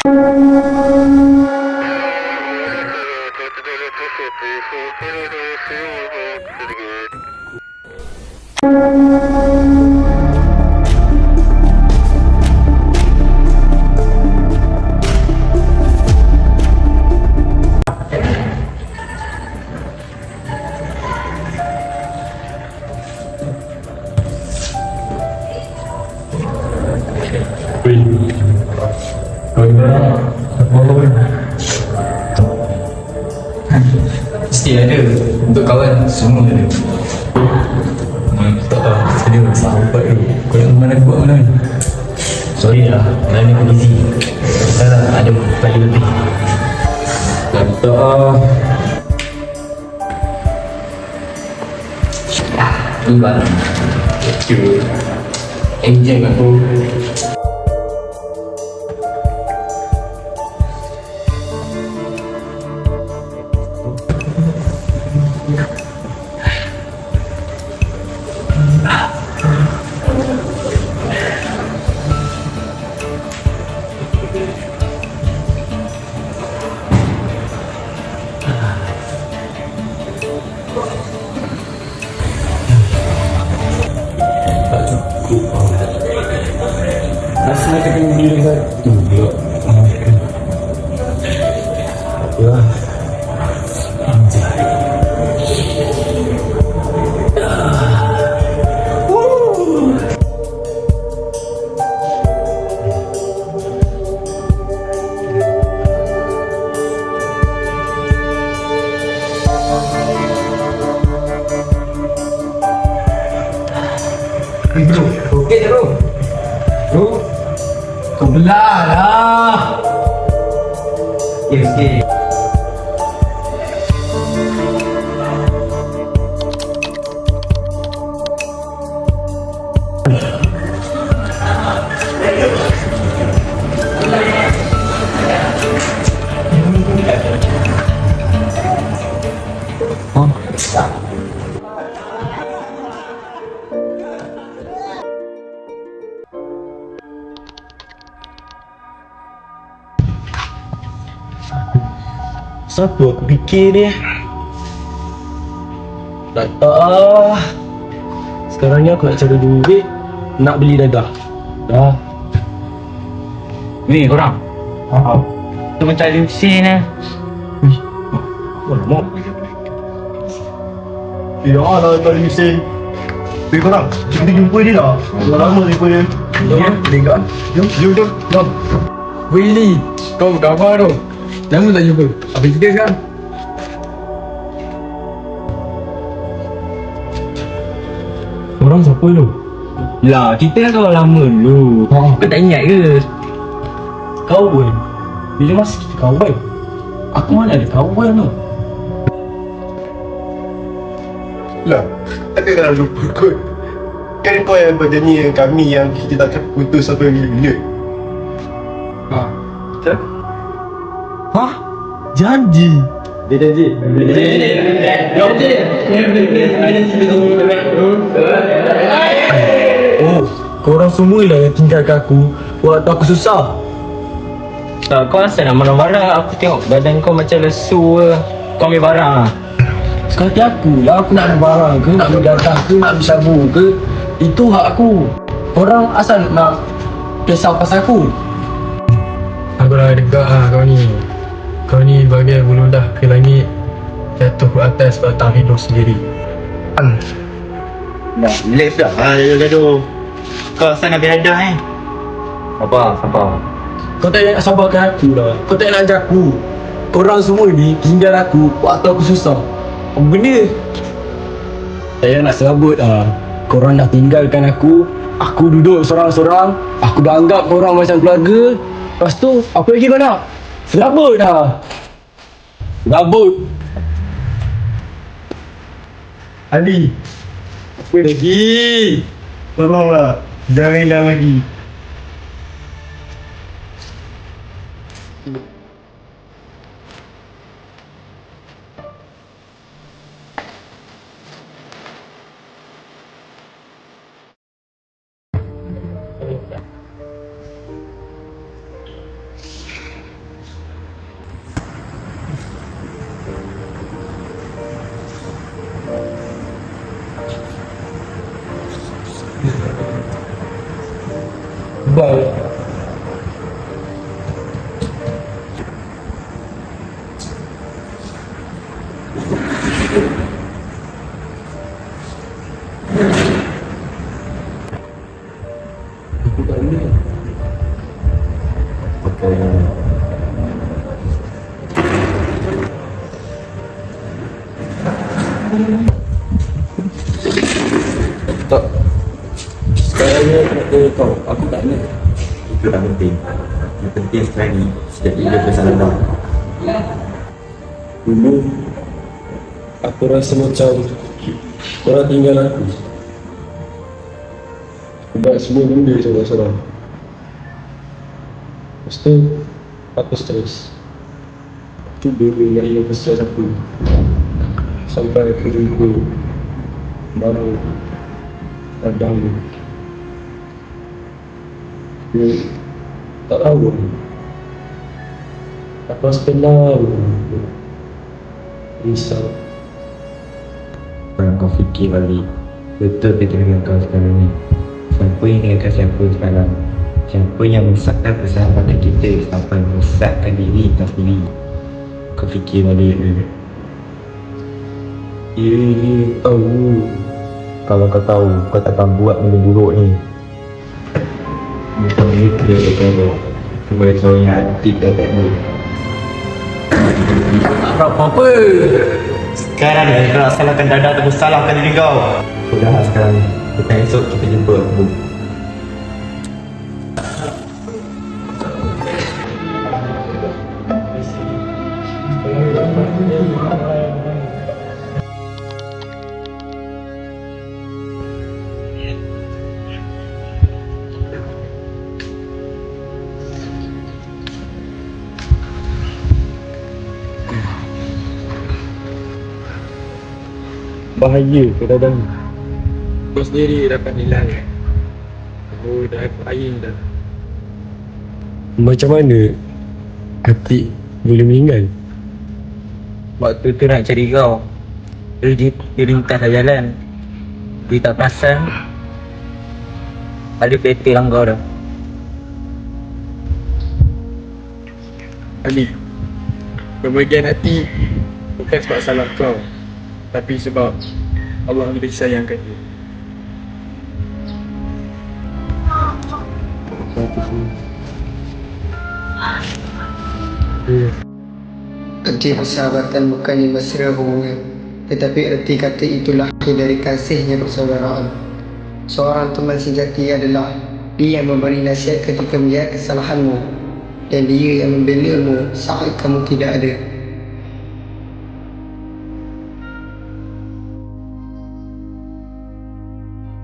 Wih, kau ini apa? Mesti ada untuk kawan semua ada. Tak tahu, saya sahabat tu. Kau nak mana buat mana ni? Sorry lah, malam ni aku busy. Dah lah, ada lagi lebih. Tak tahu. Ni barang Cuma enjin aku. rasa nak kena diri saya. Pula. Ya. Anjay. Bro, okey tak bro? Bro, kau belah lah. Okey. Siapa aku fikir ni? Tak tahu. Sekarang ni aku nak cari duit nak beli dadah. Dah. Ni korang. Tu macam Lucy ni. Alamak. Ya lah tadi Hussein. Pergi korang, kita jumpa dia lah. Dah lama jumpa dia. Ya. Jom, jom. Jom. Willy, kau khabar tu? Lama tak jumpa. Apa cerita sekarang? Korang siapa tu? Lah, kita kan kawan lama dulu. Kau tak ingat ke? Kawan. Bila masa kita kawan? Aku mana ada kawan tu? Lah, ada dah lupa kot. Kan kau yang berjanji dengan kami yang kita takkan putus sampai bila-bila. Betul? Hah? Janji? Dia janji? Oh, korang semua lah yang tinggalkan aku waktu aku susah. Tak, kau asal nak marah-marah. Aku tengok badan kau macam lesu ke. Kau ambil barang lah. Sekali aku lah, aku nak ambil barang ke, nak ambil datang ke, nak ambil sabu ke. Itu hak aku. Korang asal nak kisah pasal aku. Aku dah dekat kau ni. Kau ni bagai bulu dah ke langit, jatuh ke atas batang hidup sendiri. Dah, relax dah. Gaduh. Kau asal nak berhadah Sabar. Kau tak nak sabarkan aku lah. Kau tak nak ajar aku. Korang semua ni tinggal aku waktu aku susah. Apa benda? Saya nak serabut lah. Korang dah tinggalkan aku. Aku duduk sorang-sorang. Aku dah anggap korang macam keluarga. Lepas tu, apa lagi kau nak? Serabut dah. Serabut. Ali. Apa lagi? Tolonglah, jangan hilang lagi. Tak. Sekarang ni aku nak tanya kau. Aku tak nak. Itu tak penting. Yang penting sekarang ni setiap bila bersalah dah. Dulu aku rasa macam korang tinggal aku. Buat semua benda je masalah. Lepas tu aku stres. Tu benda yang stres aku. Sampai aku jumpa baru kadang dia tak tahu. Aku rasa tenang. Risau. Kalau kau fikir balik, betul kita dengan kau sekarang ni. Siapa yang tinggalkan siapa sekarang? Siapa yang mesakkan persahabatan kita sampai mesakkan diri kita sendiri? Kau fikir balik ni. Tahu. Kalau kau tahu, kau takkan buat benda buruk ni. Bukan itu dia kata. Cuma kau yang hati kau tak boleh. Tak apa-apa. Sekarang ni kau nak salahkan dada ataupun salahkan diri kau. Sudah sekarang ni. Petang esok kita jumpa aku. Bahaya kadang-kadang. Kau sendiri dapat nilai. Kau dah air dah. Macam mana hati boleh meninggal? Waktu tu nak cari kau. Dia lintas dah jalan. Dia tak perasan. Ada kereta lah kau dah. Ali, pembagian hati bukan sebab salah kau, tapi sebab Allah lebih sayangkan dia. Erti persahabatan bukannya mesra hubungan, tetapi erti kata itu lahir dari kasihnya persaudaraan. Seorang teman sejati adalah dia yang memberi nasihat ketika melihat kesalahanmu, dan dia yang membelamu saat kamu tidak ada.